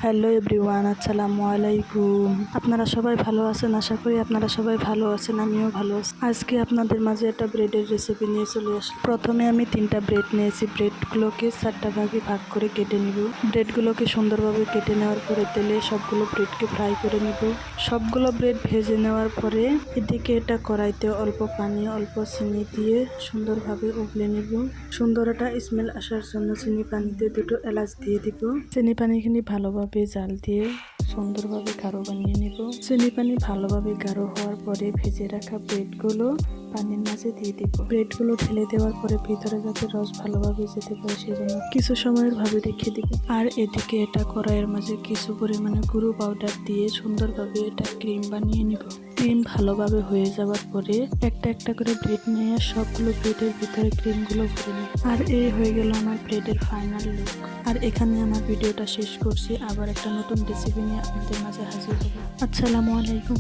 Hello everyone, আসসালামু আলাইকুম। আপনারা সবাই ভালো আছেন? আশা করি আপনারা সবাই ভালো আছেন, আমিও ভালো আছি। আজকে আপনাদের মাঝে একটা ব্রেডের রেসিপি নিয়ে চলে আসলাম। প্রথমে আমি 3টা ব্রেড নিয়েছি। ব্রেডগুলোকে 4টা ভাগে ভাগ করে কেটে নিব। ব্রেডগুলোকে সুন্দরভাবে কেটে নেওয়ার পরে তেলে সবগুলো ব্রেডকে ফ্রাই করে নিব। সবগুলো ব্রেড ভেজে নেওয়ার পরে এদিকে এটা কড়াইতে অল্প পানি অল্প চিনি দিয়ে সুন্দরভাবে উগলে নিব। সুন্দর একটা স্মেল আসার জন্য চিনি পানিতে 2টো এলাচ দিয়ে দিব। চিনি পানিখানি ভালোভাবে জাল দিয়ে সুন্দরভাবে গাঢ় বানিয়ে নিব। চিনি পানি ভালোভাবে গাঢ় হওয়ার পরে ভেজে রাখা ব্রেডগুলো পানির মাঝে দিয়ে দিব। ব্রেডগুলো ঢেলে দেওয়ার পরে ভিতরে যাতে রস ভালোভাবে যেতে পারে সেজন্য কিছু সময়ের ভাবে রেখে দিব। আর এদিকে এটা কড়াইয়ের মাঝে কিছু পরিমাণে গুঁড়ো পাউডার দিয়ে সুন্দরভাবে এটা ক্রিম বানিয়ে নিব। ক্রিম ভালোভাবে হয়ে যাওয়ার পরে একটা একটা করে ব্রেড নিয়ে সবগুলো ব্রেডের ভিতরে ক্রিমগুলো ভরে নিব। আর এই হয়ে গেল আমার ব্রেডের ফাইনাল লুক। আর এখানে আমার ভিডিওটা শেষ করছি। আবার একটা নতুন রেসিপি নিয়ে আপনাদের মাঝে হাজির হব। আসসালামু আলাইকুম।